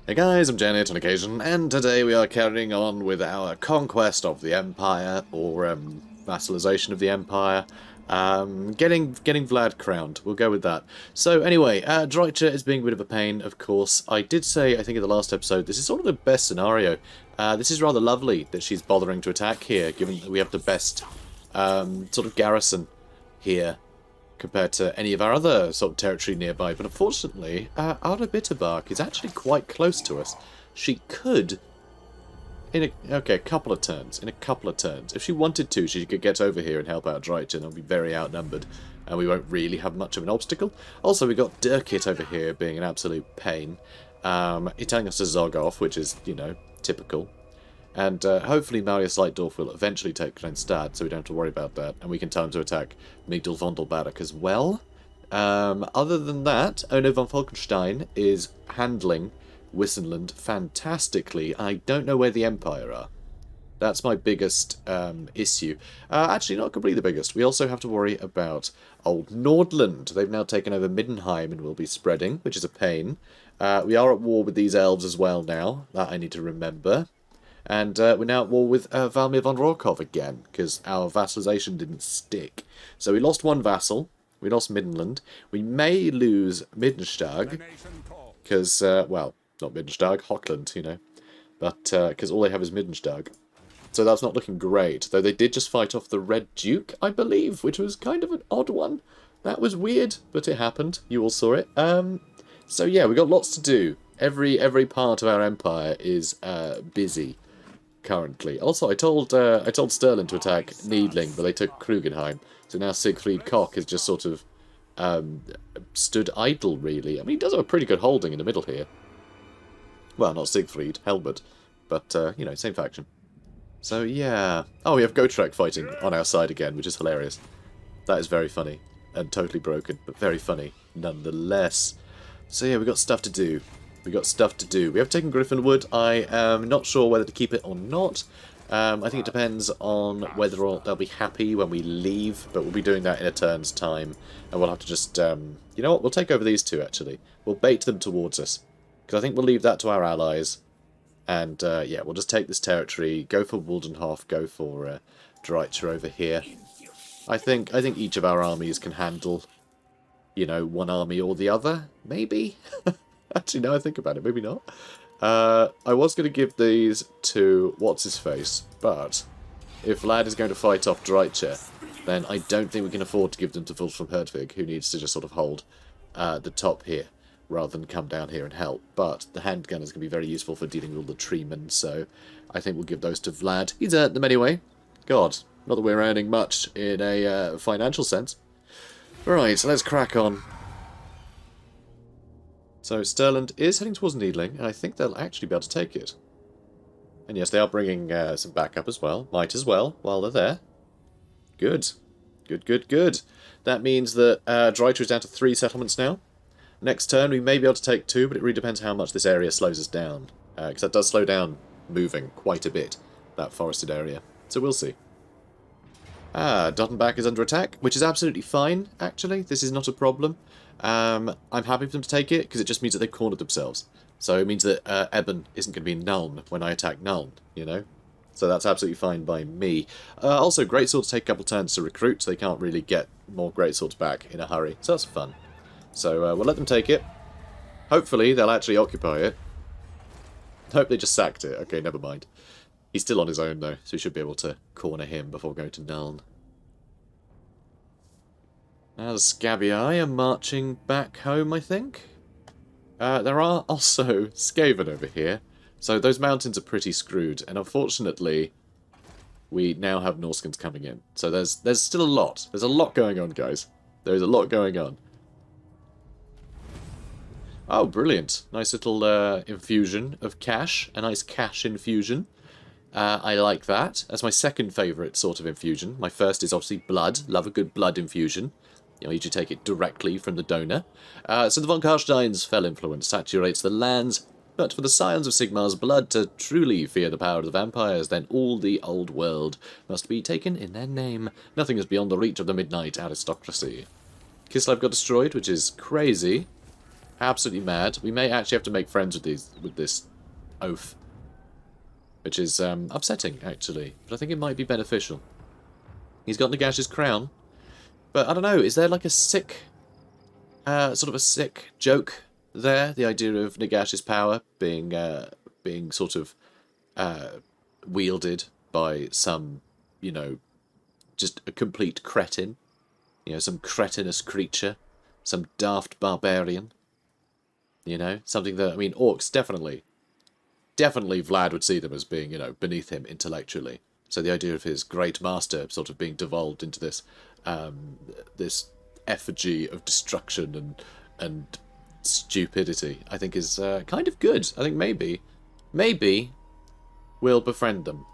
Hey guys, I'm Janet on occasion, and today we are carrying on with our conquest of the Empire, or vassalization of the Empire. Getting Vlad crowned. We'll go with that. So anyway, Drycha is being a bit of a pain, of course. I did say, I think in the last episode, this is sort of the best scenario. This is rather lovely that she's bothering to attack here, given that we have the best sort of garrison here compared to any of our other sort of territory nearby. But unfortunately, Arda Bitterbark is actually quite close to us. She could, in a couple of turns, if she wanted to, she could get over here and help out Drycha, and they'll be very outnumbered, and we won't really have much of an obstacle. Also, we've got Dirkit over here being an absolute pain. He's telling us to zog off, which is, you know, typical. And hopefully Marius Lightdorf will eventually take Grenstad, so we don't have to worry about that. And we can tell him to attack Migdal Vondelbarak as well. Other than that, Ono von Falkenstein is handling Wissenland fantastically. I don't know where the Empire are. That's my biggest issue. Actually, not completely the biggest. We also have to worry about Old Nordland. They've now taken over Middenheim and will be spreading, which is a pain. We are at war with these elves as well now. That I need to remember. And we're now at war with Valmir von Rorkov again, because our vassalization didn't stick. So we lost one vassal, we lost Middenland. We may lose Middenstag, because, well, not Middenstag, Hochland, you know. But, because all they have is Middenstag. So that's not looking great, though they did just fight off the Red Duke, I believe, which was kind of an odd one. That was weird, but it happened. You all saw it. So yeah, we got lots to do. Every part of our empire is busy currently. Also, I told Stirland to attack Needling, but they took Krugenheim. So now Siegfried Koch is just sort of stood idle, really. I mean, he does have a pretty good holding in the middle here. Well, not Siegfried, Helmut, but you know, same faction. So yeah. Oh, we have Gotrek fighting on our side again, which is hilarious. That is very funny and totally broken, but very funny nonetheless. So yeah, we've got stuff to do. We have taken Griffinwood. I am not sure whether to keep it or not. I think it depends on whether or not they'll be happy when we leave, but we'll be doing that in a turn's time. And we'll have to just, you know what, we'll take over these two, actually. We'll bait them towards us. Because I think we'll leave that to our allies. And, yeah, we'll just take this territory, go for Waldenhof, go for Drycha over here. I think each of our armies can handle, you know, one army or the other, maybe? Actually, now I think about it, maybe not. I was going to give these to What's-His-Face, but if Vlad is going to fight off Drycha, then I don't think we can afford to give them to Wolfram Herdvig, who needs to just sort of hold the top here, rather than come down here and help. But the handgun is going to be very useful for dealing with all the treemen, so I think we'll give those to Vlad. He's earned them anyway. God, not that we're earning much in a financial sense. Right, so let's crack on. So Stirland is heading towards Needling, and I think they'll actually be able to take it. And yes, they are bringing some backup as well. Might as well, while they're there. Good. Good. That means that Drycha is down to 3 settlements now. Next turn we may be able to take 2, but it really depends how much this area slows us down. Because that does slow down moving quite a bit, that forested area. So we'll see. Dottenbach is under attack, which is absolutely fine, actually. This is not a problem. I'm happy for them to take it, because it just means that they've cornered themselves. So it means that Eben isn't going to be Nuln when I attack Nuln, you know? So that's absolutely fine by me. Also, Greatswords take a couple turns to recruit, so they can't really get more Greatswords back in a hurry. So that's fun. So we'll let them take it. Hopefully they'll actually occupy it. Hope they just sacked it. Okay, never mind. He's still on his own, though, so we should be able to corner him before going to Nuln. Now the Scabbii are marching back home, I think. There are also Skaven over here, so those mountains are pretty screwed, and unfortunately, we now have Norskins coming in. So there's still a lot. There's a lot going on, guys. There's a lot going on. Oh, brilliant. Nice little infusion of cash. A nice cash infusion. I like that. That's my second favourite sort of infusion. My first is obviously blood. Love a good blood infusion. You know, you should take it directly from the donor. So the von Carsteins' fell influence saturates the lands, but for the scions of Sigmar's blood to truly fear the power of the vampires, then all the old world must be taken in their name. Nothing is beyond the reach of the midnight aristocracy. Kislev got destroyed, which is crazy. absolutely mad. We may actually have to make friends with this oaf, which is upsetting, actually. But I think it might be beneficial. He's got Nagash's crown, but I don't know, is there like a sick, sort of a sick joke there? The idea of Nagash's power being sort of wielded by some, you know, just a complete cretin. You know, some cretinous creature. Some daft barbarian. You know, something that, I mean, orcs definitely Vlad would see them as being, you know, beneath him intellectually. So the idea of his great master sort of being devolved into this this effigy of destruction and stupidity, I think is kind of good. I think maybe we'll befriend them.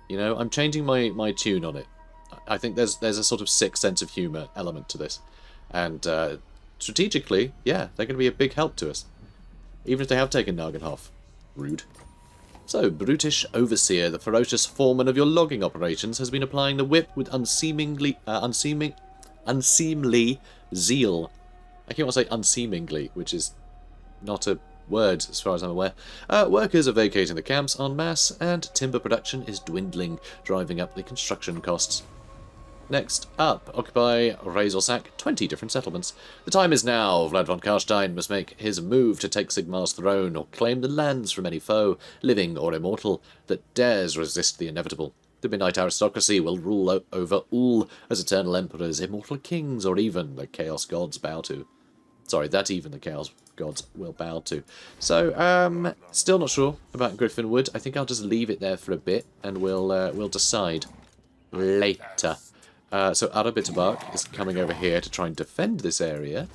You know, I'm changing my tune on it. I think there's a sort of sick sense of humour element to this. And strategically, yeah, they're going to be a big help to us. Even if they have taken Nagenhof. Rude. So, brutish overseer, the ferocious foreman of your logging operations, has been applying the whip with unseemly zeal. I can't want to say unseemingly, which is not a word as far as I'm aware. Workers are vacating the camps en masse, and timber production is dwindling, driving up the construction costs. Next up, occupy, raise or sack 20 different settlements. The time is now. Vlad von Carstein must make his move to take Sigmar's throne or claim the lands from any foe, living or immortal, that dares resist the inevitable. The Midnight Aristocracy will rule over all as eternal emperors, immortal kings, or even the Chaos Gods bow to. Sorry, that even the Chaos Gods will bow to. So, still not sure about Griffinwood. I think I'll just leave it there for a bit, and we'll decide later. So Arabitabak is coming over here to try and defend this area,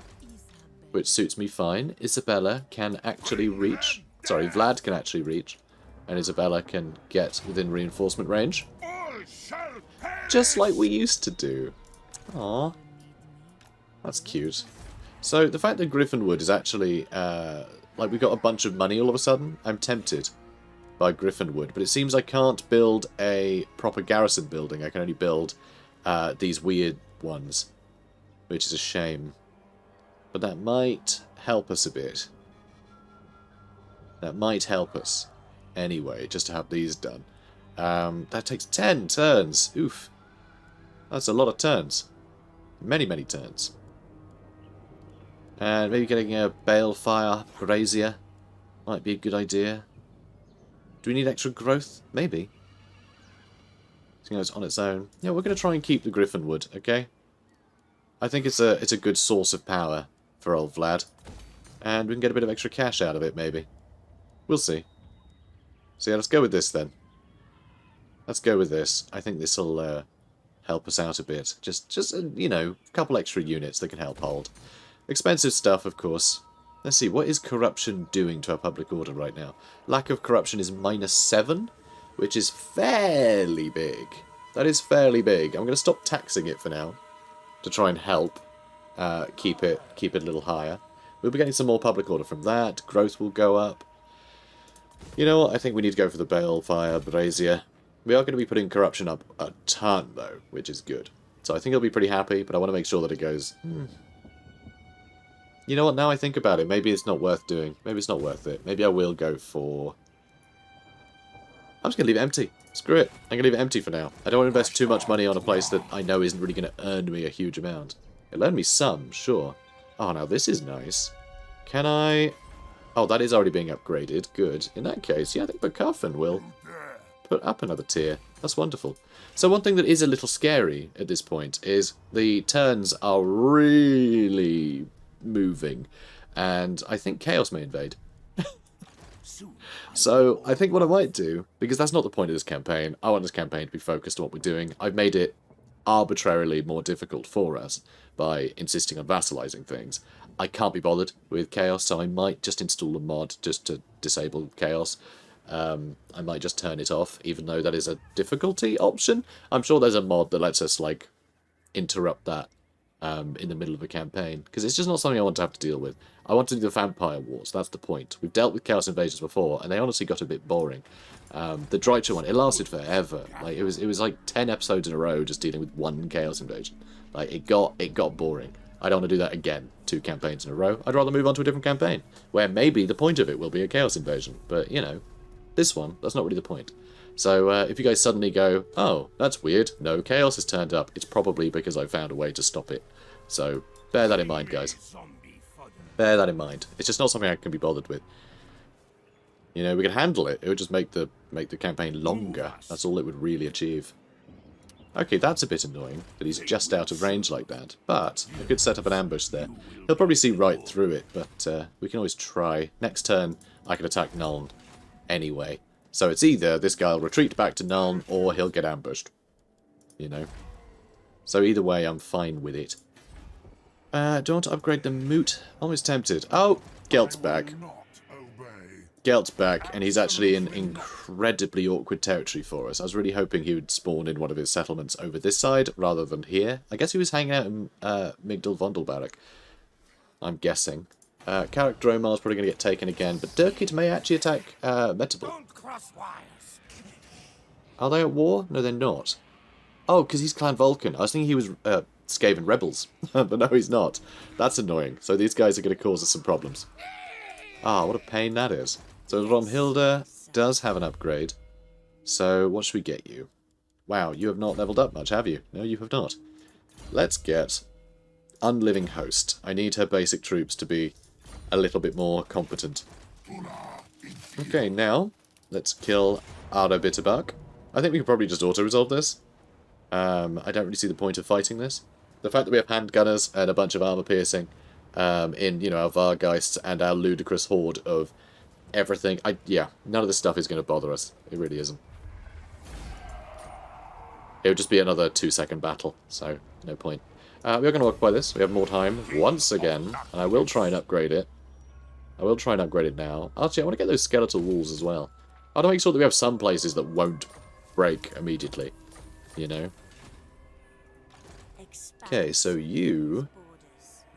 which suits me fine. Isabella can actually reach. Sorry, Vlad can actually reach, and Isabella can get within reinforcement range. Just like we used to do. Aww. That's cute. So the fact that Griffinwood is actually, like we got a bunch of money all of a sudden, I'm tempted by Griffinwood, but it seems I can't build a proper garrison building. I can only build these weird ones, which is a shame. But that might help us a bit. That might help us. Anyway, just to have these done. That takes 10 turns. Oof. That's a lot of turns. Many, many turns. And maybe getting a balefire brazier might be a good idea. Do we need extra growth? Maybe. It's on its own. Yeah, we're going to try and keep the Griffinwood, okay? I think it's a good source of power for old Vlad. And we can get a bit of extra cash out of it, maybe. We'll see. So yeah, let's go with this then. Let's go with this. I think this will help us out a bit. Just you know, a couple extra units that can help hold. Expensive stuff, of course. Let's see, what is corruption doing to our public order right now? Lack of corruption is -7. Which is fairly big. That is fairly big. I'm going to stop taxing it for now to try and help keep it a little higher. We'll be getting some more public order from that. Growth will go up. You know what? I think we need to go for the balefire brazier. We are going to be putting corruption up a ton though, which is good. So I think he'll be pretty happy, but I want to make sure that it goes. You know what? Now I think about it, maybe it's not worth doing. Maybe it's not worth it. Maybe I will go for. I'm just going to leave it empty. Screw it. I'm going to leave it empty for now. I don't want to invest too much money on a place that I know isn't really going to earn me a huge amount. It'll earn me some, sure. Oh, now this is nice. Can I... Oh, that is already being upgraded. Good. In that case, yeah, I think Berkafen will put up another tier. That's wonderful. So one thing that is a little scary at this point is the turns are really moving. And I think Chaos may invade. So, I think what I might do, because that's not the point of this campaign, I want this campaign to be focused on what we're doing. I've made it arbitrarily more difficult for us by insisting on vassalizing things. I can't be bothered with Chaos, so I might just install a mod just to disable Chaos. I might just turn it off, even though that is a difficulty option. I'm sure there's a mod that lets us, like, interrupt that in the middle of a campaign, because it's just not something I want to have to deal with. I want to do the vampire wars, that's the point. We've dealt with Chaos Invasions before, and they honestly got a bit boring. The Drycha one, it lasted forever. Like it was like 10 episodes in a row just dealing with one Chaos Invasion. Like it got boring. I don't want to do that again 2 campaigns in a row. I'd rather move on to a different campaign, where maybe the point of it will be a Chaos Invasion. But, you know, this one, that's not really the point. So if you guys suddenly go, oh, that's weird, no Chaos has turned up, it's probably because I found a way to stop it. So bear that in mind, guys. Bear that in mind. It's just not something I can be bothered with. You know, we could handle it. It would just make the campaign longer. That's all it would really achieve. Okay, that's a bit annoying, that he's just out of range like that. But I could set up an ambush there. He'll probably see right through it, but we can always try. Next turn, I can attack Nuln anyway. So it's either this guy will retreat back to Nuln, or he'll get ambushed. You know. So either way, I'm fine with it. Do I want to upgrade the Moot? Almost tempted. Oh, Gelt's back. Gelt's back, and he's actually in incredibly awkward territory for us. I was really hoping he would spawn in one of his settlements over this side, rather than here. I guess he was hanging out in Migdal Vondelbarrack. I'm guessing. Carrick Dromar's probably going to get taken again, but Dirkit may actually attack Metabol. Are they at war? No, they're not. Oh, because he's Clan Vulcan. I was thinking he was Skaven Rebels, but no, he's not. That's annoying. So these guys are going to cause us some problems. Ah, what a pain that is. So Romhilda does have an upgrade. So what should we get you? Wow, you have not leveled up much, have you? No, you have not. Let's get Unliving Host. I need her basic troops to be a little bit more competent. Okay, now let's kill Ardo Bitterbuck. I think we can probably just auto-resolve this. I don't really see the point of fighting this. The fact that we have handgunners and a bunch of armor-piercing in, you know, our Vargeists and our ludicrous horde of everything. Yeah, none of this stuff is going to bother us. It really isn't. It would just be another 2-second battle, so no point. We are going to occupy this. We have more time once again, and I will try and upgrade it. I will try and upgrade it now. Actually, I want to get those skeletal walls as well. I want to make sure that we have some places that won't break immediately, you know. Okay, so you...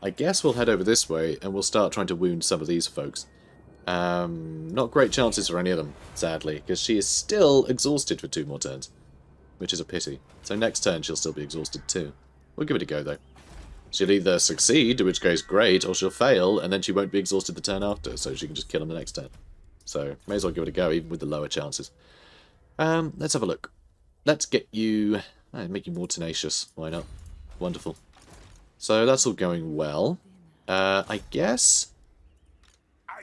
I guess we'll head over this way, and we'll start trying to wound some of these folks. Not great chances for any of them, sadly, because she is still exhausted for 2 more turns, which is a pity. So next turn she'll still be exhausted too. We'll give it a go, though. She'll either succeed, in which case great, or she'll fail, and then she won't be exhausted the turn after, so she can just kill him the next turn. So, may as well give it a go, even with the lower chances. Let's have a look. Let's get you... make you more tenacious. Why not? Wonderful. So that's all going well. I guess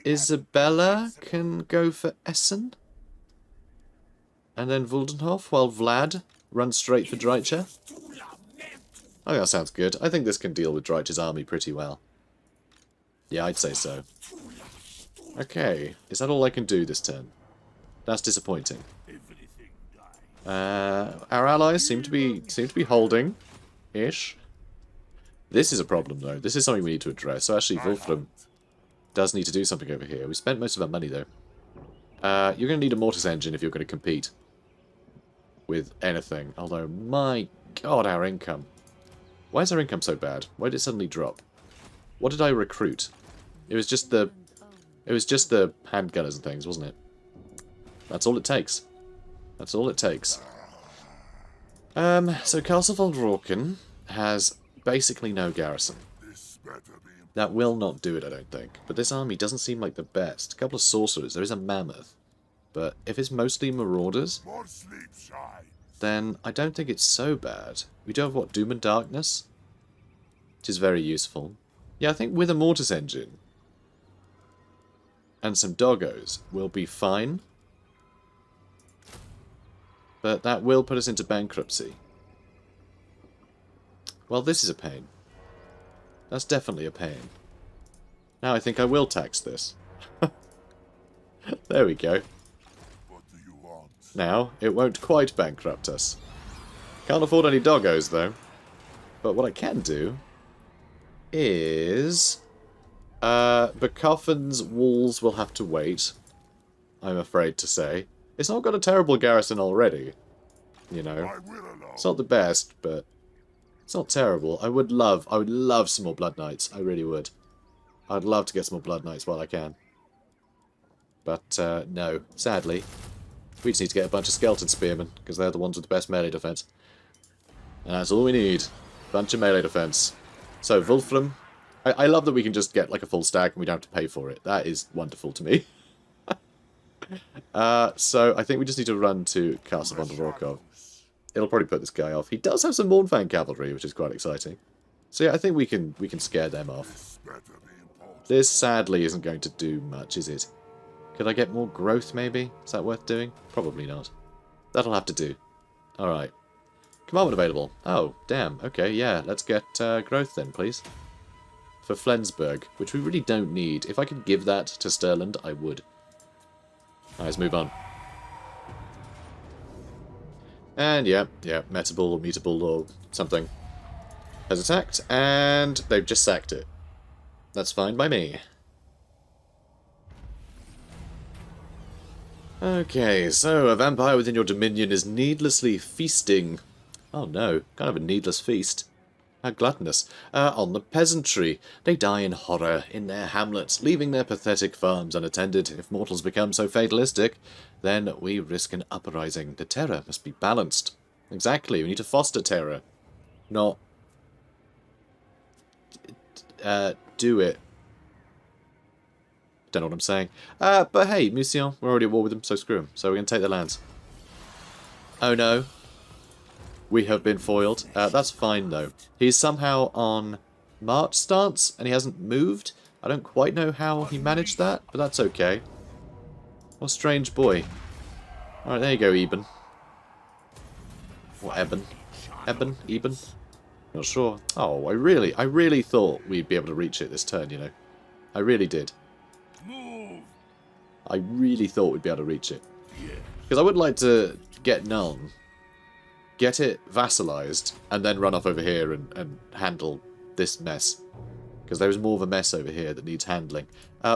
Isabella can go for Essen. And then Vuldenhof, while Vlad runs straight for Drycha. Oh, that sounds good. I think this can deal with Drycha's army pretty well. Yeah, I'd say so. Okay, is that all I can do this turn? That's disappointing. Our allies seem to be holding-ish. This is a problem, though. This is something we need to address. So actually, Wolfram does need to do something over here. We spent most of our money, though. You're going to need a Mortis engine if you're going to compete with anything. Although, my god, our income. Why is our income so bad? Why did it suddenly drop? What did I recruit? It was just the handgunners and things, wasn't it? That's all it takes. That's all it takes. So Castle Voldroken has basically no garrison. That will not do it, I don't think. But this army doesn't seem like the best. A couple of sorcerers. There is a mammoth. But if it's mostly marauders, then I don't think it's so bad. We do have, what, Doom and Darkness? Which is very useful. Yeah, I think with a Mortis engine and some doggos, we'll be fine. But that will put us into bankruptcy. Well, this is a pain. That's definitely a pain. Now I think I will tax this. There we go. What do you want? Now, it won't quite bankrupt us. Can't afford any doggos, though. But what I can do is... Bacoffin's walls will have to wait, I'm afraid to say. It's not got a terrible garrison already, you know. It's not the best, but it's not terrible. I would love some more Blood Knights. I really would. I'd love to get some more Blood Knights while I can. But, no. Sadly, we just need to get a bunch of Skeleton Spearmen, because they're the ones with the best melee defense. And that's all we need. Bunch of melee defense. So, Wolfram, I love that we can just get like a full stack and we don't have to pay for it. That is wonderful to me. So, I think we just need to run to Castle von der Vorkov. It'll probably put this guy off. He does have some Mournfang cavalry, which is quite exciting. So yeah, I think we can scare them off. This sadly isn't going to do much, is it? Could I get more growth maybe? Is that worth doing? Probably not. That'll have to do. Alright. Commandment available. Oh, damn. Okay, yeah. Let's get growth then, please. For Flensburg, which we really don't need. If I could give that to Stirland, I would. Alright, let's move on. And yeah, Metable or Mutable or something has attacked, and they've just sacked it. That's fine by me. Okay, so a vampire within your dominion is needlessly feasting. Oh no, kind of a needless feast. How gluttonous. On the peasantry. They die in horror in their hamlets, leaving their pathetic farms unattended. If mortals become so fatalistic, then we risk an uprising. The terror must be balanced. Exactly, we need to foster terror. Not... do it. Don't know what I'm saying. But hey, Musion, we're already at war with them, so screw them. So we're going to take their lands. Oh no. We have been foiled. That's fine, though. He's somehow on March stance, and he hasn't moved. I don't quite know how he managed that, but that's okay. What a strange boy. Alright, there you go, Eben. Or Eben. Eben? Not sure. Oh, I really thought we'd be able to reach it this turn, you know. I really did. I really thought we'd be able to reach it. Because I would like to get Nuln, get it vassalized, and then run off over here and handle this mess. Because there is more of a mess over here that needs handling.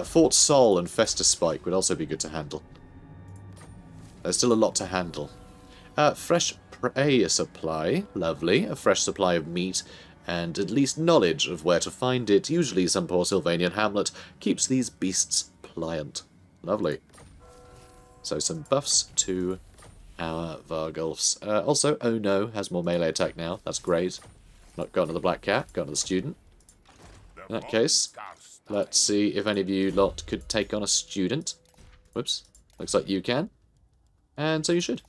Fort Sol and Festus Spike would also be good to handle. There's still a lot to handle. Fresh prey supply. Lovely. A fresh supply of meat and at least knowledge of where to find it. Usually some poor Sylvanian hamlet keeps these beasts pliant. Lovely. So some buffs to our Vargulfs. Also, Oh No has more melee attack now. That's great. Not got another Black Cat, got another student. In that case, let's see if any of you lot could take on a student. Whoops. Looks like you can. And so you should.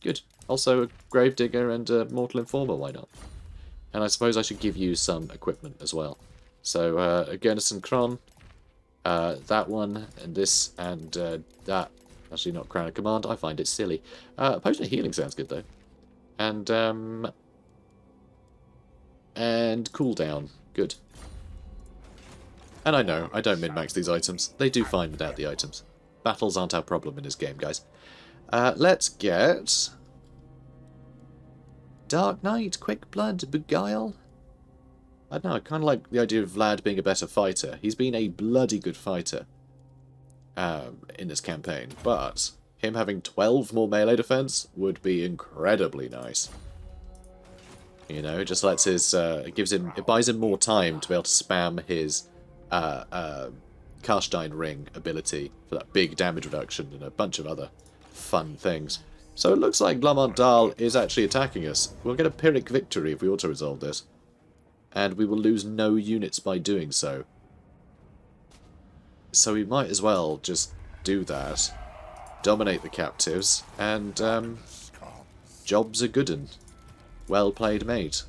Good. Also a Gravedigger and a Mortal Informer, why not? And I suppose I should give you some equipment as well. So, a Gunnison Kron, that one, and this, and that. Actually not Crown of Command, I find it silly. Potion of Healing sounds good though. And cooldown, good. And I know, I don't min-max these items. They do fine without the items. Battles aren't our problem in this game, guys. Let's get... Dark Knight, Quick Blood, Beguile. I don't know, I kind of like the idea of Vlad being a better fighter. He's been a bloody good fighter in this campaign, but him having 12 more melee defense would be incredibly nice. You know, it just lets his, it buys him more time to be able to spam his Carstein ring ability for that big damage reduction and a bunch of other fun things. So it looks like Glamont Dahl is actually attacking us. We'll get a Pyrrhic victory if we auto-resolve this. And we will lose no units by doing so. So we might as well just do that. Dominate the captives. And, job's a good 'un. Well played, mate.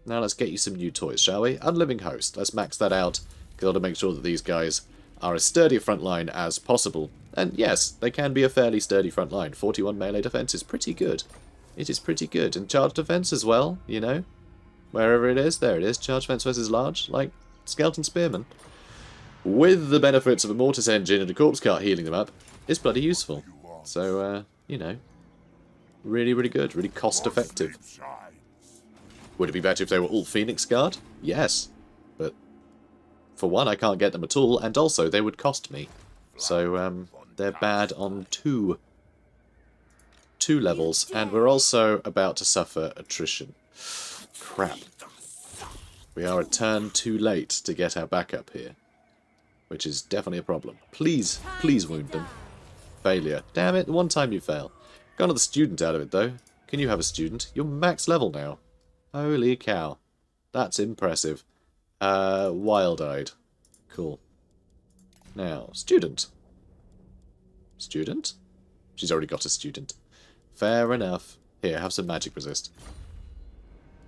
Now let's get you some new toys, shall we? Unliving Host. Let's max that out. Got to make sure that these guys are as sturdy a front line as possible. And yes, they can be a fairly sturdy front line. 41 melee defense is pretty good. It is pretty good. And charge defense as well, you know. Wherever it is, there it is. Charge defense versus large, like Skeleton Spearman. With the benefits of a Mortis engine and a Corpse Cart healing them up, it's bloody useful. So, you know, really, really good. Really cost effective. Would it be better if they were all Phoenix Guard? Yes. But, for one, I can't get them at all, and also they would cost me. So, they're bad on two levels, and we're also about to suffer attrition. Crap. We are a turn too late to get our backup here, which is definitely a problem. Please, please wound them. Failure. Damn it, one time you fail. Got another student out of it, though. Can you have a student? You're max level now. Holy cow. That's impressive. Wild-eyed. Cool. Now, student. Student? She's already got a student. Fair enough. Here, have some magic resist.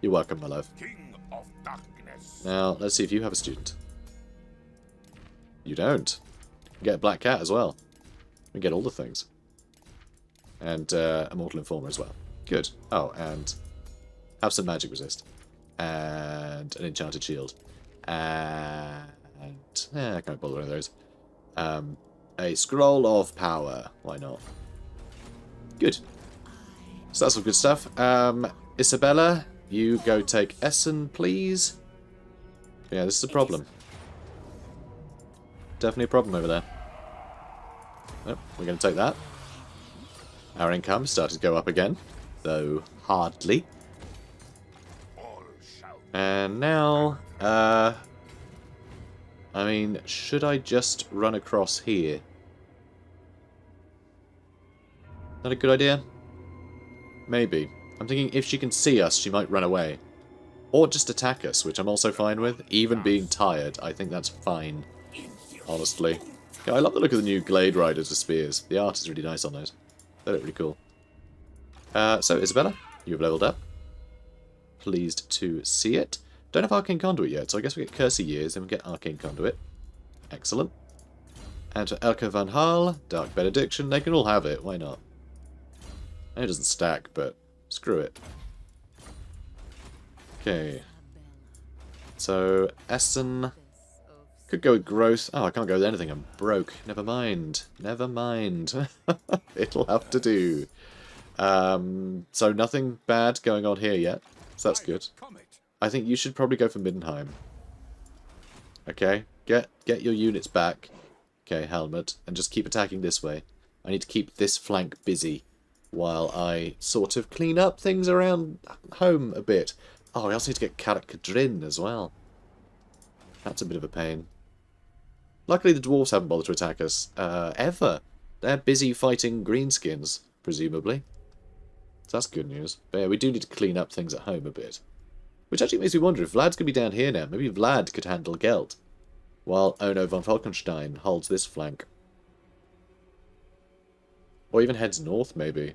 You're welcome, my love. King of Darkness. Now, let's see if you have a student. You don't. You get a black cat as well. We get all the things. And a mortal informer as well. Good. Oh, and have some magic resist. And an enchanted shield. And I can't bother with those. A scroll of power. Why not? Good. So that's some good stuff. Isabella, you go take Essen, please. Yeah, this is a problem. Definitely a problem over there. Oh, we're going to take that. Our income started to go up again, though hardly. And now, I mean, should I just run across here? Not a good idea? Maybe. I'm thinking if she can see us, she might run away. Or just attack us, which I'm also fine with. Even being tired, I think that's fine. Honestly. Yeah, I love the look of the new Glade Riders with spears. The art is really nice on those. They look really cool. So, Isabella, you've leveled up. Pleased to see it. Don't have Arcane Conduit yet, so I guess we get Cursey Years, then we get Arcane Conduit. Excellent. And for Elke van Haal, Dark Benediction, they can all have it, why not? I know it doesn't stack, but screw it. Okay. So, Essen. Could go with growth. Oh, I can't go with anything. I'm broke. Never mind. Never mind. It'll have to do. So nothing bad going on here yet. So that's good. I think you should probably go for Middenheim. Okay. Get your units back. Okay, Helmet. And just keep attacking this way. I need to keep this flank busy while I sort of clean up things around home a bit. Oh, I also need to get Kadrin as well. That's a bit of a pain. Luckily, the dwarves haven't bothered to attack us, ever. They're busy fighting Greenskins, presumably. So that's good news. But yeah, we do need to clean up things at home a bit. Which actually makes me wonder if Vlad's going to be down here now. Maybe Vlad could handle Gelt, while Ono von Falkenstein holds this flank. Or even heads north, maybe.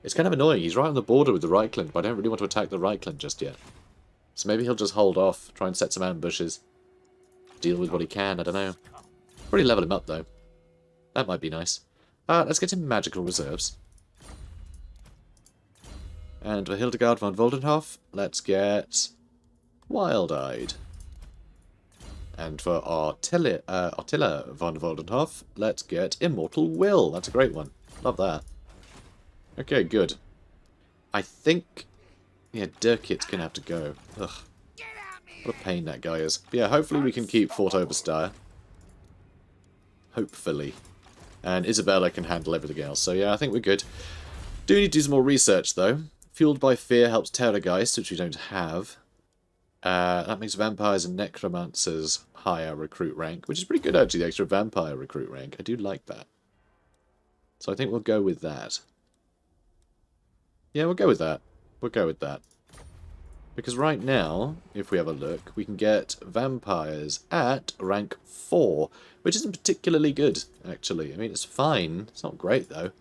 It's kind of annoying. He's right on the border with the Reichland, but I don't really want to attack the Reichland just yet. So maybe he'll just hold off, try and set some ambushes. Deal with what he can, I don't know. Probably level him up, though. That might be nice. Let's get him magical reserves. And for Hildegard von Voldenhoff, let's get Wild-Eyed. And for Attila von Voldenhoff, let's get Immortal Will. That's a great one. Love that. Okay, good. I think... yeah, Dirkit's going to have to go. Ugh. What a pain that guy is. But yeah, hopefully we can keep Fort Oberstyre. Hopefully. And Isabella can handle everything else. So yeah, I think we're good. Do need to do some more research, though. Fueled by Fear helps Terrorgeist, which we don't have. That makes Vampires and Necromancers higher recruit rank, which is pretty good, actually, the extra Vampire recruit rank. I do like that. So I think we'll go with that. Yeah, we'll go with that. We'll go with that. Because right now, if we have a look, we can get Vampires at rank 4, which isn't particularly good, actually. I mean, it's fine. It's not great, though.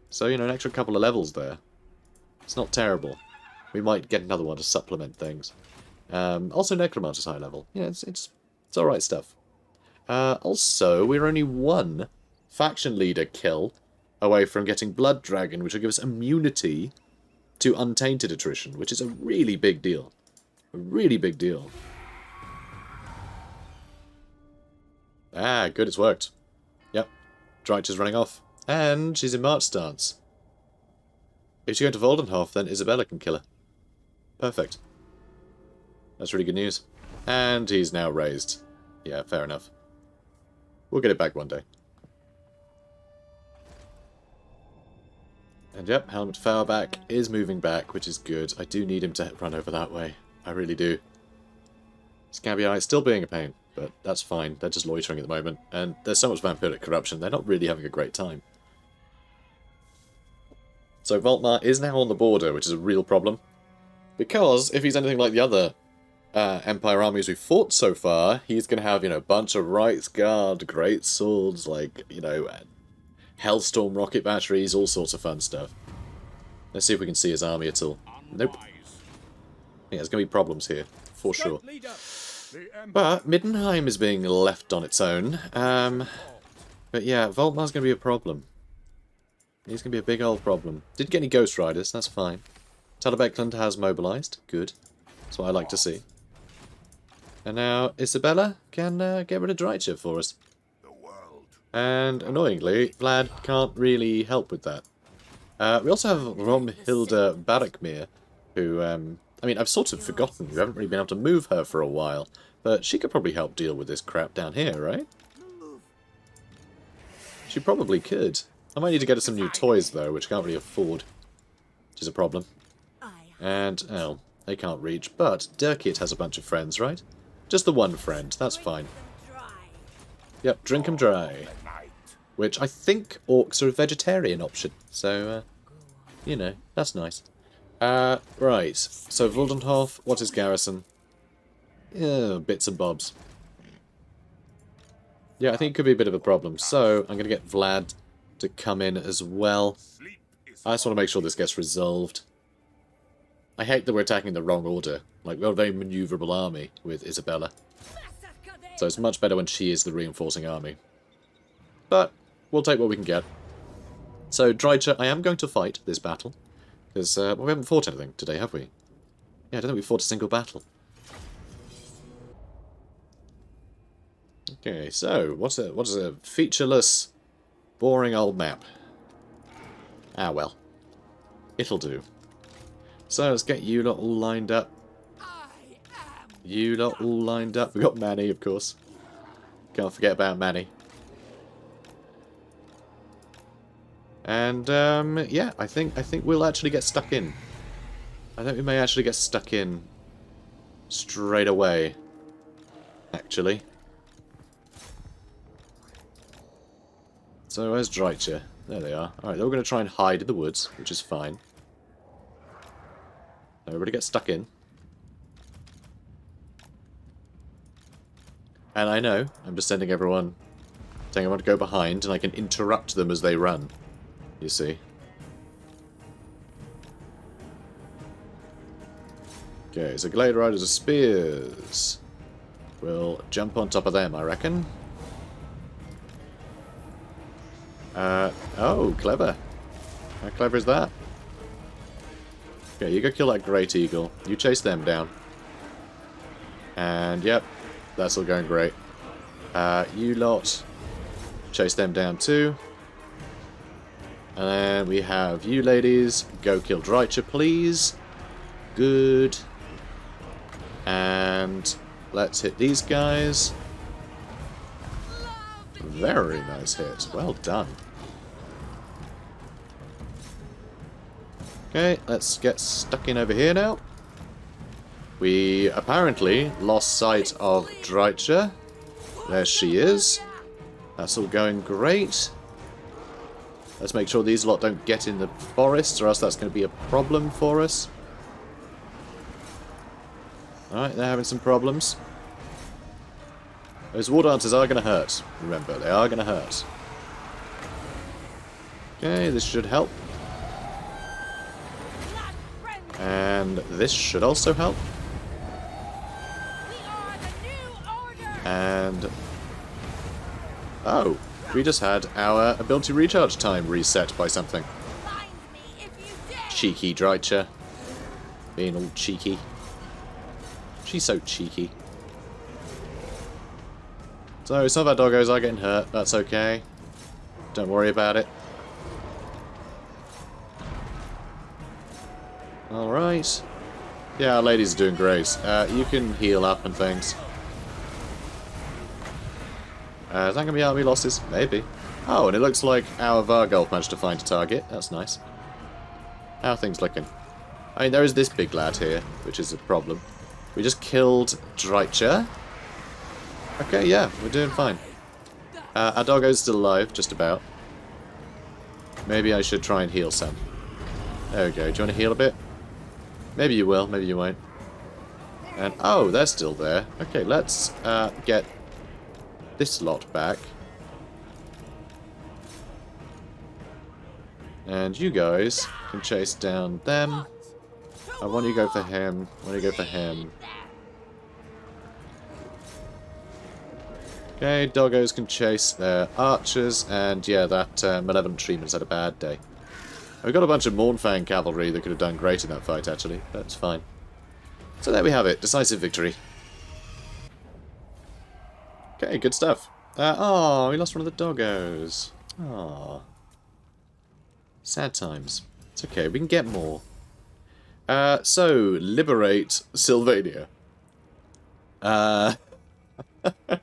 So, you know, an extra couple of levels there. It's not terrible. We might get another one to supplement things. Also, Necromancer's high level. Yeah, it's alright stuff. Also, we're only one faction leader kill away from getting Blood Dragon, which will give us immunity to Untainted Attrition, which is a really big deal. A really big deal. Ah, good, it's worked. Yep. Drycha's running off. And she's in March stance. If she's going to Voldenhof, then Isabella can kill her. Perfect. That's really good news. And he's now raised. Yeah, fair enough. We'll get it back one day. And yep, Helmut Fauerback is moving back, which is good. I do need him to run over that way. I really do. Scabby Eye is still being a pain, but that's fine. They're just loitering at the moment. And there's so much vampiric corruption, they're not really having a great time. So Voltmar is now on the border, which is a real problem. Because if he's anything like the other Empire armies we've fought so far, he's going to have, a bunch of Rights Guard, great swords, like, Hellstorm rocket batteries, all sorts of fun stuff. Let's see if we can see his army at all. Nope. Yeah, there's going to be problems here, for sure. But Middenheim is being left on its own. But yeah, Volkmar's going to be a problem. He's going to be a big old problem. Didn't get any Ghost Riders, that's fine. Talabecland has mobilised. Good. That's what I like to see. And now Isabella can get rid of Drycha for us. And annoyingly, Vlad can't really help with that. We also have Romhilda Barakmir, who, I mean, I've sort of forgotten. We haven't really been able to move her for a while. But she could probably help deal with this crap down here, right? She probably could. I might need to get her some new toys, though, which I can't really afford. Which is a problem. And, oh, they can't reach. But Dirkit has a bunch of friends, right? Just the one friend. That's fine. Yep, drink 'em dry. Which I think orcs are a vegetarian option. So, that's nice. Right. So, Voldenhof, what's his garrison? Yeah, bits and bobs. Yeah, I think it could be a bit of a problem. So, I'm going to get Vlad to come in as well. I just want to make sure this gets resolved. I hate that we're attacking the wrong order. Like, we're a very maneuverable army with Isabella. So it's much better when she is the reinforcing army. But, we'll take what we can get. So, Drycha, I am going to fight this battle. Because, well, we haven't fought anything today, have we? Yeah, I don't think we fought a single battle. Okay, so, what's a featureless, boring old map? Ah, well. It'll do. So, let's get you lot all lined up. You lot all lined up. We've got Manny, of course. Can't forget about Manny. And, yeah, I think we'll actually get stuck in. I think we may actually get stuck in straight away, actually. So, where's Drycha? There they are. Alright, they're all going to try and hide in the woods, which is fine. Everybody get stuck in. And I know, I'm just sending everyone, telling everyone to go behind, and I can interrupt them as they run. You see. Okay, so Glade Riders of Spears. We'll jump on top of them, I reckon. Oh, clever. How clever is that? Okay, you go kill that Great Eagle. You chase them down. And, yep, that's all going great. You lot chase them down too. And then we have you ladies. Go kill Drycha, please. Good. And let's hit these guys. Very nice hit. Well done. Okay, let's get stuck in over here now. We apparently lost sight of Drycha. There she is. That's all going great. Let's make sure these lot don't get in the forest, or else that's going to be a problem for us. Alright, they're having some problems. Those war dancers are going to hurt. Remember, they are going to hurt. Okay, this should help. And this should also help. And... oh, we just had our ability recharge time reset by something. Cheeky Drycha. Being all cheeky. She's so cheeky. So, some of our doggos are getting hurt. That's okay. Don't worry about it. Alright. Yeah, our ladies are doing great. You can heal up and things. Is that going to be army losses? Maybe. Oh, and it looks like our Vargolf managed to find a target. That's nice. How are things looking? I mean, there is this big lad here, which is a problem. We just killed Drycha. Okay, yeah, we're doing fine. Our doggo's still alive, just about. Maybe I should try and heal some. There we go. Do you want to heal a bit? Maybe you will, maybe you won't. And, oh, they're still there. Okay, let's get this lot back. And you guys can chase down them. I want you to go for him. I want you to go for him. Okay, doggos can chase their archers. And yeah, that Malevolent Treatment's had a bad day. We've got a bunch of Mournfang cavalry that could have done great in that fight, actually. That's fine. So there we have it. Decisive victory. Okay, good stuff. Oh, we lost one of the doggos. Oh. Sad times. It's okay, we can get more. So, liberate Sylvania.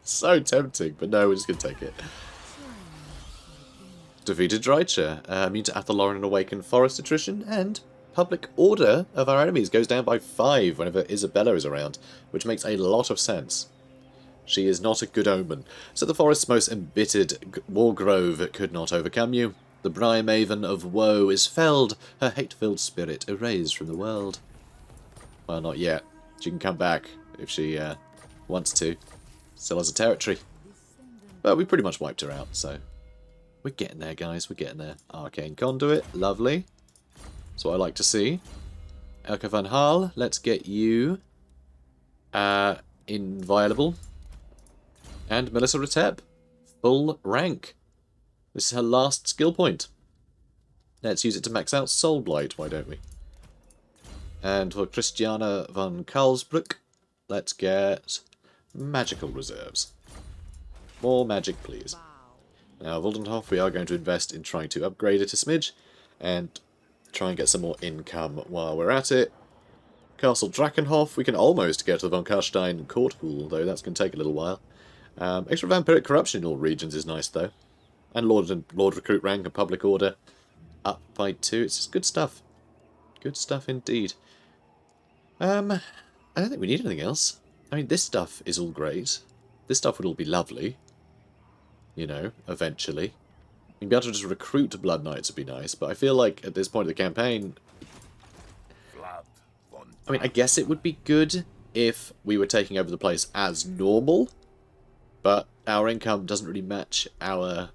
So tempting, but no, we're just going to take it. Defeated Drycha. Immune to Athaloran and Awakened Forest Attrition, and public order of our enemies goes down by 5 whenever Isabella is around, which makes a lot of sense. She is not a good omen. So the forest's most embittered war grove could not overcome you. The Briar Maven of Woe is felled, her hate-filled spirit erased from the world. Well, not yet. She can come back if she wants to. Still has a territory. But we pretty much wiped her out, so... We're getting there, guys. We're getting there. Arcane Conduit. Lovely. That's what I like to see. Elka van Haal, let's get you inviolable. And Melissa Retep. Full rank. This is her last skill point. Let's use it to max out Soul Blight, why don't we? And for Christiana van Karlsbroek, let's get magical reserves. More magic, please. Now, Voldenhof, we are going to invest in trying to upgrade it a smidge, and try and get some more income while we're at it. Castle Drakenhof, we can almost get to the von Carstein court pool, though that's going to take a little while. Extra vampiric corruption in all regions is nice, though. And Lord Recruit rank and public order up by 2. It's just good stuff. Good stuff indeed. I don't think we need anything else. I mean, this stuff is all great. This stuff would all be lovely. You know, eventually. You'd be able to just recruit Blood Knights would be nice, but I feel like at this point of the campaign... I mean, I guess it would be good if we were taking over the place as normal, but our income doesn't really match our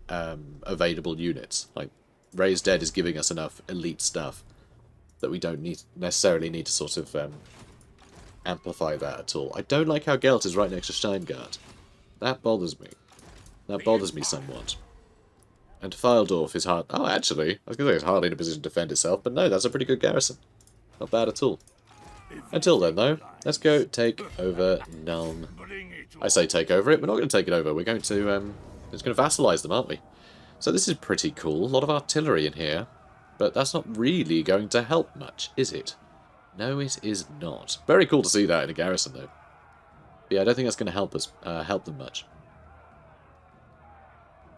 available units. Like, Raised Dead is giving us enough elite stuff that we don't necessarily need to sort of amplify that at all. I don't like how Gelt is right next to Steingart. That bothers me. That bothers me somewhat. And Fildorf is hard... Oh, actually, I was going to say it's hardly in a position to defend itself, but no, that's a pretty good garrison. Not bad at all. Until then, though, let's go take over Nuln. I say take over it, we're not going to take it over. We're going to, it's going to vassalize them, aren't we? So this is pretty cool. A lot of artillery in here, but that's not really going to help much, is it? No, it is not. Very cool to see that in a garrison, though. But yeah, I don't think that's going to help us, help them much.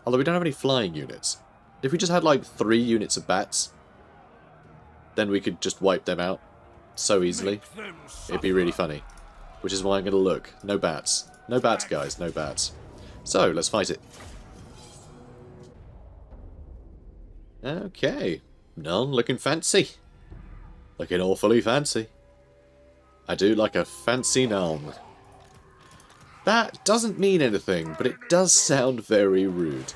Although we don't have any flying units. If we just had like 3 units of bats, then we could just wipe them out so easily. It'd be really funny. Which is why I'm going to look. No bats. No bats, guys. No bats. So, let's fight it. Okay. None looking fancy. Looking awfully fancy. I do like a fancy Nuln. That doesn't mean anything, but it does sound very rude.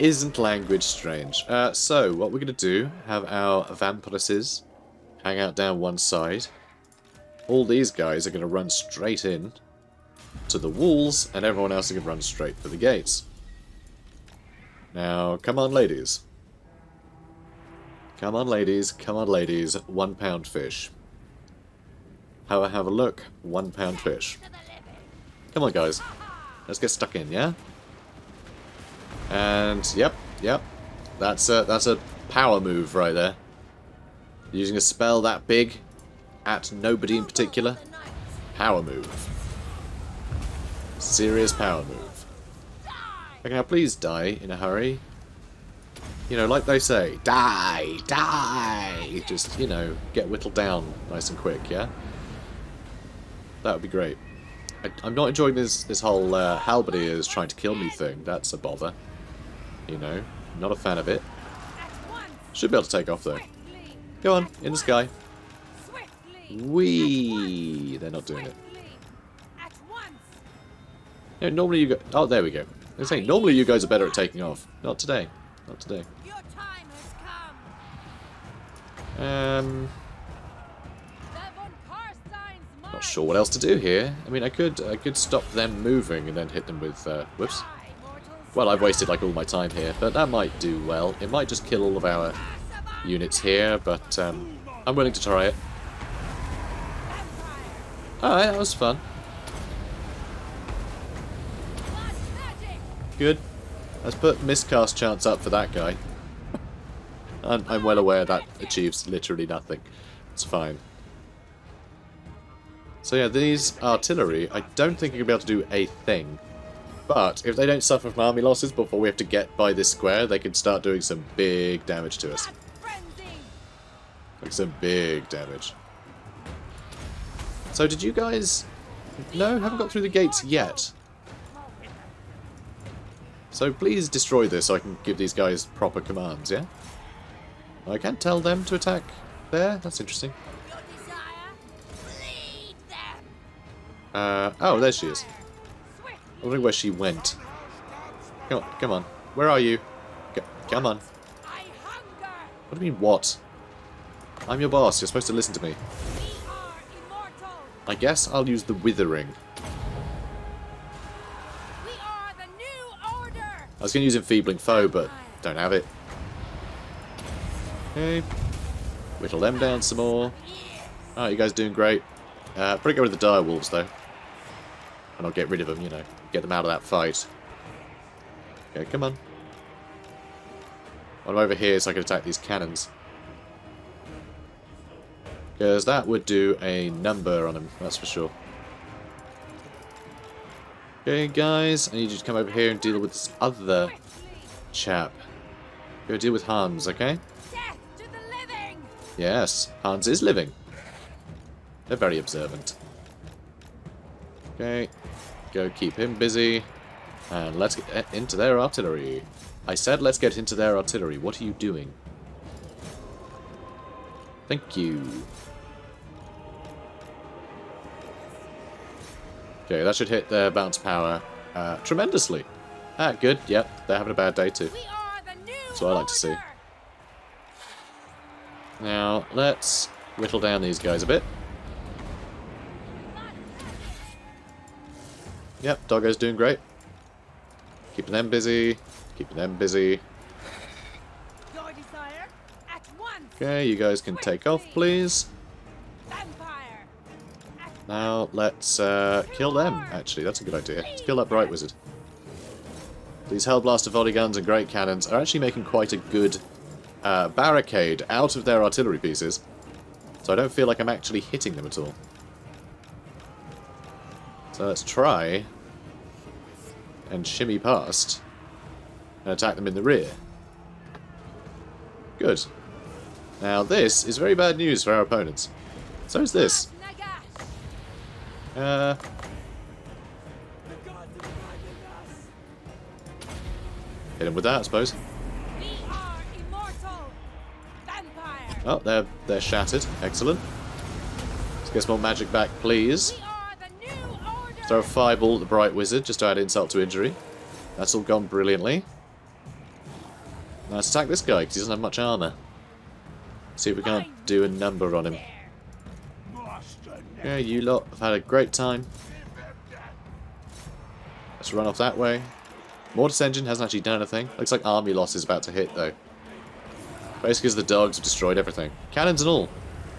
Isn't language strange? So, what we're going to do, have our vampiresses hang out down one side. All these guys are going to run straight in to the walls, and everyone else is going to run straight for the gates. Now, come on, ladies. Come on, ladies. Come on, ladies. £1 fish. Have a look. £1 fish. Come on, guys. Let's get stuck in, yeah? And, yep. That's a power move right there. Using a spell that big at nobody in particular. Power move. Serious power move. Okay, now please die in a hurry. You know, like they say, die, die. Just, you know, get whittled down nice and quick, yeah? That would be great. I'm not enjoying this whole halberdiers trying to kill me thing. That's a bother. You know, not a fan of it. Should be able to take off though. Go on, in the sky. Whee! They're not doing it. No, normally you go. Oh, there we go. I was saying, normally you guys are better at taking off. Not today. Not today. Not sure what else to do here. I mean, I could stop them moving and then hit them with. Whoops. Well, I've wasted like all my time here, but that might do well. It might just kill all of our units here, but I'm willing to try it. Alright, that was fun. Good. Let's put miscast chance up for that guy. I'm well aware that achieves literally nothing. It's fine. So yeah, these artillery, I don't think you'll be able to do a thing. But if they don't suffer from army losses before we have to get by this square, they can start doing some big damage to us. Like some big damage. So did you guys... No, haven't got through the gates yet. So please destroy this so I can give these guys proper commands, yeah? I can't tell them to attack there? That's interesting. Oh, there she is. I'm wondering where she went. Come on, come on. Where are you? Come on. What do you mean, what? I'm your boss. You're supposed to listen to me. I guess I'll use the Withering. I was going to use Enfeebling Foe, but don't have it. Okay. Whittle them down some more. Oh, you guys doing great. Probably go with the Dire Wolves, though. And I'll get rid of them, you know. Get them out of that fight. Okay, come on. I'm over here so I can attack these cannons. Because that would do a number on them, that's for sure. Okay, guys, I need you to come over here and deal with this other chap. Go deal with Hans, okay? Death to the living! Yes, Hans is living. They're very observant. Okay, go keep him busy. And let's get into their artillery. I said let's get into their artillery. What are you doing? Thank you. Okay, that should hit their bounce power tremendously. Ah, good. Yep, they're having a bad day too. That's what I like to see. Now, let's whittle down these guys a bit. Yep, Doggo's doing great. Keeping them busy. Keeping them busy. Okay, you guys can take off, please. Now, let's kill them, actually. That's a good idea. Let's kill that Bright Wizard. These Hellblaster volley guns and Great Cannons are actually making quite a good barricade out of their artillery pieces. So I don't feel like I'm actually hitting them at all. So let's try and shimmy past and attack them in the rear. Good. Now this is very bad news for our opponents. So is this. Hit him with that, I suppose. Oh, they're shattered. Excellent. Let's get some more magic back, please. Throw a fireball at the Bright Wizard just to add insult to injury. That's all gone brilliantly. Now let's attack this guy because he doesn't have much armor. See if we can't do a number on him. Yeah, you lot have had a great time. Let's run off that way. Mortis Engine hasn't actually done anything. Looks like army loss is about to hit though. Basically because the dogs have destroyed everything. Cannons and all.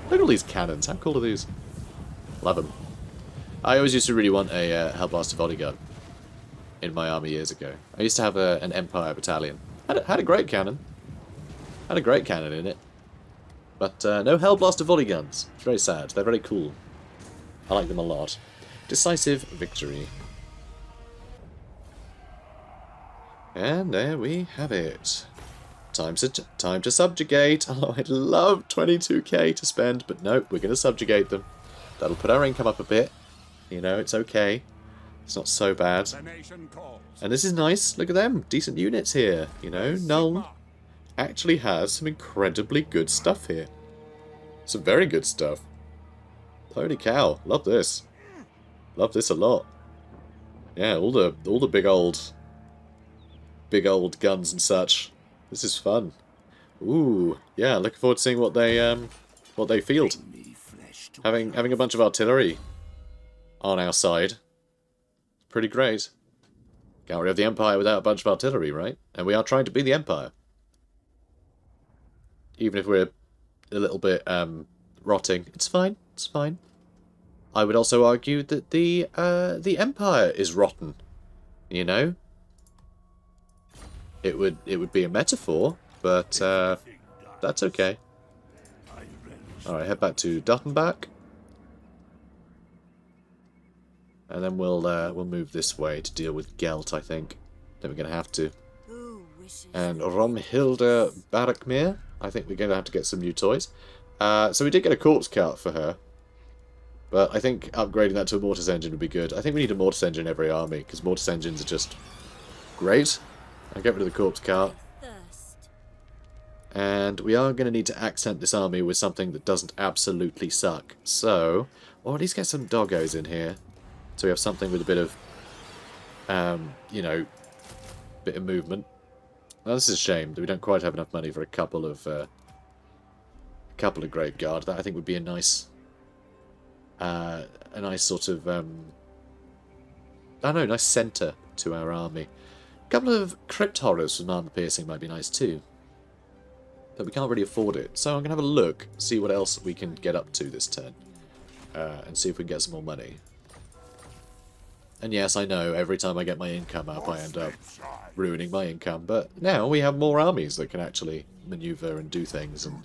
Look at all these cannons. How cool are these? Love them. I always used to really want a Hellblaster volley gun in my army years ago. I used to have an Empire battalion. Had a great cannon. Had a great cannon in it. But no Hellblaster volley guns. It's very sad. They're very cool. I like them a lot. Decisive victory. And there we have it. Time to subjugate. Oh, I'd love 22k to spend, but nope, we're going to subjugate them. That'll put our income up a bit. You know, it's okay. It's not so bad. And this is nice. Look at them. Decent units here. You know, Nuln actually has some incredibly good stuff here. Some very good stuff. Holy cow, love this. Love this a lot. Yeah, all the big old guns and such. This is fun. Ooh, yeah, looking forward to seeing what they field. Having a bunch of artillery on our side. Pretty great. Can't really have the Empire without a bunch of artillery, right? And we are trying to be the Empire. Even if we're a little bit rotting. It's fine. It's fine. I would also argue that the Empire is rotten. You know? It would be a metaphor, but that's okay. Alright, head back to Duttenbach. And then we'll move this way to deal with Gelt, I think. Then we're going to have to. And Romhilda Barakmir. I think we're going to have to get some new toys. So we did get a corpse cart for her. But I think upgrading that to a mortis engine would be good. I think we need a mortis engine in every army, because mortis engines are just great. I'll get rid of the corpse cart. And we are going to need to accent this army with something that doesn't absolutely suck. So, or at least get some doggos in here. So we have something with a bit of, you know, bit of movement. Now this is a shame that we don't quite have enough money for a couple of Grave Guard. That I think would be a nice sort of, I don't know, nice centre to our army. A couple of Crypt Horrors from Armor Piercing might be nice too. But we can't really afford it. So I'm going to have a look, see what else we can get up to this turn. And see if we can get some more money. And yes, I know, every time I get my income up, I end up ruining my income. But now we have more armies that can actually maneuver and do things and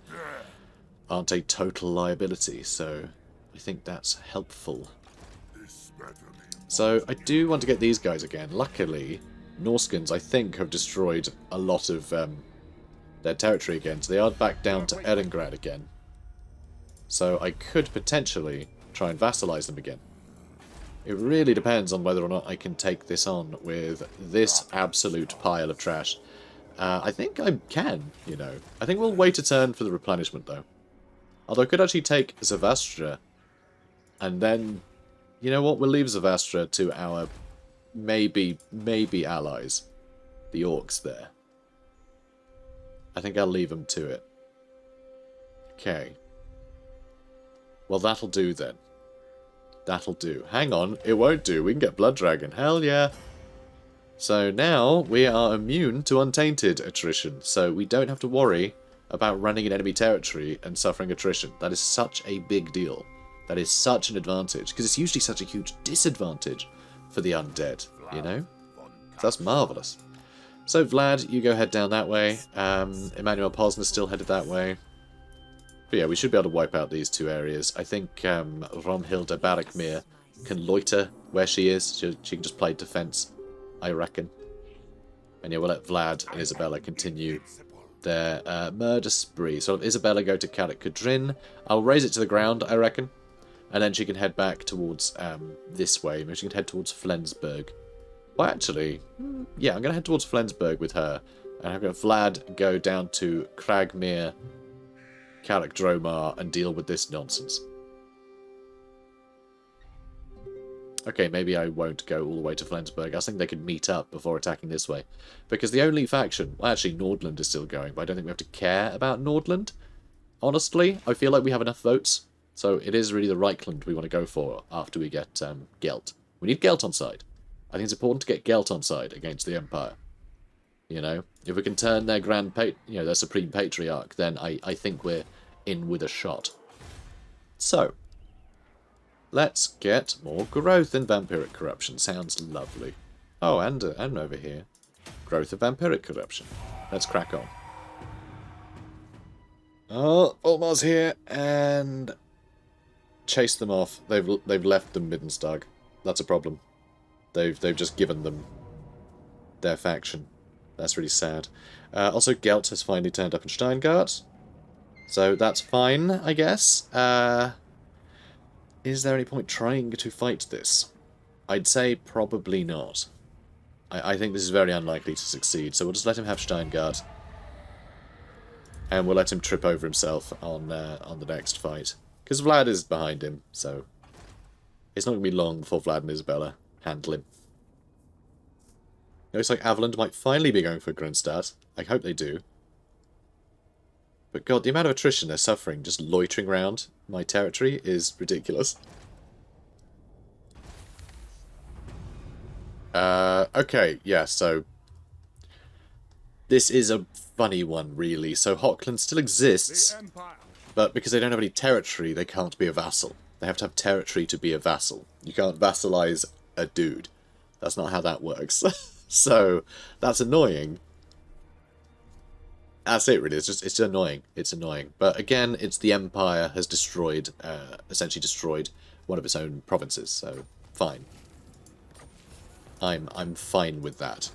aren't a total liability. So I think that's helpful. So I do want to get these guys again. Luckily, Norskins, I think, have destroyed a lot of their territory again. So they are back down to Erengrad again. So I could potentially try and vassalize them again. It really depends on whether or not I can take this on with this absolute pile of trash. I think I can, you know. I think we'll wait a turn for the replenishment, though. Although I could actually take Zavastra. And then, you know what, we'll leave Zavastra to our maybe allies. The orcs there. I think I'll leave them to it. Okay. Well, that'll do then. That'll do. Hang on, it won't do. We can get Blood Dragon. Hell yeah. So now we are immune to untainted attrition. So we don't have to worry about running in enemy territory and suffering attrition. That is such a big deal. That is such an advantage. Because it's usually such a huge disadvantage for the undead, you know? So that's marvellous. So Vlad, you go head down that way. Emmanuel Posner's still headed that way. But yeah, we should be able to wipe out these two areas. I think Romhilda Barakmir can loiter where she is. She can just play defense, I reckon. And yeah, we'll let Vlad and Isabella continue their murder spree. So Isabella go to Karak Kadrin. I'll raise it to the ground, I reckon. And then she can head back towards this way. Maybe she can head towards Flensburg. Well, actually, yeah, I'm going to head towards Flensburg with her. And I'm going to Vlad go down to Kragmir, Karak Dromar, and deal with this nonsense. Okay, maybe I won't go all the way to Flensburg. I was thinking they could meet up before attacking this way. Because the only faction... Well, actually, Nordland is still going, but I don't think we have to care about Nordland. Honestly, I feel like we have enough votes. So it is really the Reichland we want to go for after we get Gelt. We need Gelt on side. I think it's important to get Gelt on side against the Empire. You know, if we can turn their their Supreme Patriarch, then I think we're in with a shot. So, let's get more growth in Vampiric Corruption. Sounds lovely. Oh, and over here, growth of Vampiric Corruption. Let's crack on. Oh, Ulmar's here, and chase them off. They've left them Middenstag. That's a problem. They've just given them their faction. That's really sad. Also, Gelt has finally turned up in Steingart. So that's fine, I guess. Is there any point trying to fight this? I'd say probably not. I think this is very unlikely to succeed, so we'll just let him have Steingart. And we'll let him trip over himself on the next fight. Because Vlad is behind him, so it's not going to be long before Vlad and Isabella handle him. It looks like Avaland might finally be going for Grunstadt. I hope they do. But god, the amount of attrition they're suffering just loitering around my territory is ridiculous. Okay, yeah, so this is a funny one, really. So Hochland still exists, but because they don't have any territory, they can't be a vassal. They have to have territory to be a vassal. You can't vassalize a dude. That's not how that works. So, that's annoying. That's it, really. It's annoying. It's annoying. But again, it's the Empire has destroyed, essentially destroyed one of its own provinces, so fine. I'm fine with that.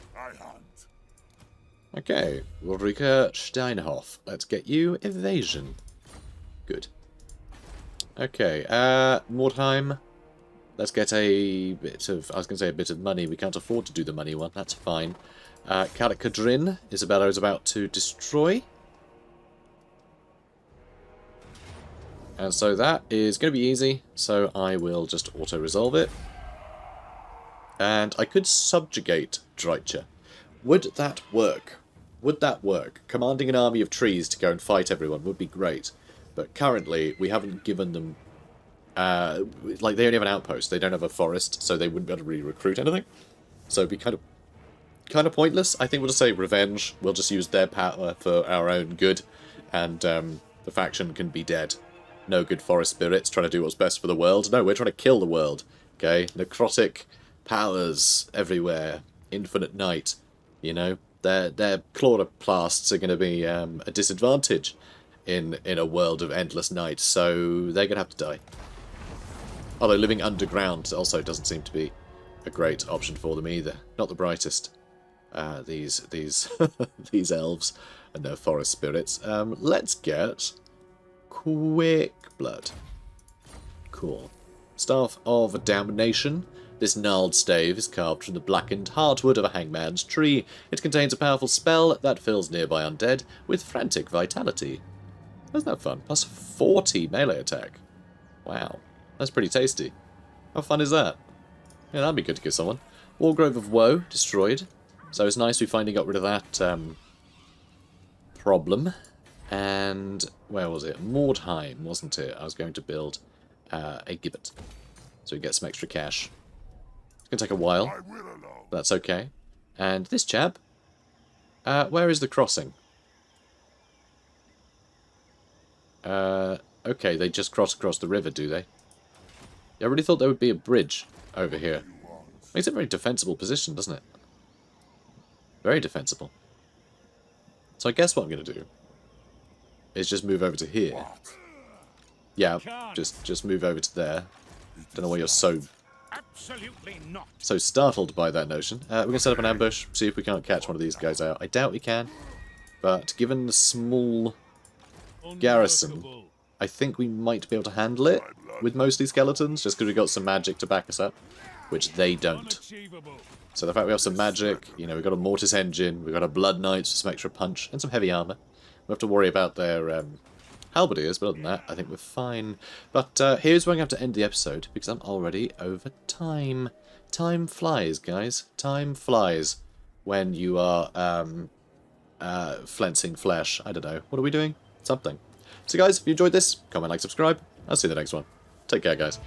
Okay, Ulrika Steinhoff. Let's get you evasion. Good. Okay, Mordheim. Let's get a bit of, I was going to say a bit of money. We can't afford to do the money one. That's fine. Kalik Kadrin, Isabella is about to destroy. And so that is going to be easy. So I will just auto-resolve it. And I could subjugate Drycha. Would that work? Would that work? Commanding an army of trees to go and fight everyone would be great. But currently, we haven't given them... like, they only have an outpost. They don't have a forest, so they wouldn't be able to really recruit anything. So it'd be kind of pointless. I think we'll just say revenge. We'll just use their power for our own good. And the faction can be dead. No good forest spirits trying to do what's best for the world. No, we're trying to kill the world. Okay? Necrotic powers everywhere. Infinite night. You know? Their chloroplasts are going to be a disadvantage in a world of endless night. So they're going to have to die. Although living underground also doesn't seem to be a great option for them either. Not the brightest. These these elves and their forest spirits. Let's get Quick Blood. Cool. Staff of Damnation. This gnarled stave is carved from the blackened heartwood of a hangman's tree. It contains a powerful spell that fills nearby undead with frantic vitality. Isn't that fun? Plus 40 melee attack. Wow. That's pretty tasty. How fun is that? Yeah, that'd be good to give someone. Wargrove of Woe, destroyed. So it's nice we finally got rid of that problem. And where was it? Mordheim, wasn't it? I was going to build a gibbet. So we get some extra cash. It's going to take a while. But that's okay. And this chap. Where is the crossing? Okay, they just cross across the river, do they? I really thought there would be a bridge over here. Makes it a very defensible position, doesn't it? Very defensible. So I guess what I'm going to do is just move over to here. Yeah, just move over to there. Don't know why you're so startled by that notion. We're going to set up an ambush, see if we can't catch one of these guys out. I doubt we can, but given the small garrison, I think we might be able to handle it with mostly skeletons, just because we've got some magic to back us up, which they don't. So the fact we have some magic, you know, we've got a Mortis engine, we've got a Blood Knights for some extra punch, and some heavy armour. We have to worry about their halberdiers, but other than that, I think we're fine. But here's where I'm going to have to end the episode, because I'm already over time. Time flies, guys. Time flies when you are flensing flesh. I don't know. What are we doing? Something. So guys, if you enjoyed this, comment, like, subscribe. I'll see you in the next one. Take care, guys.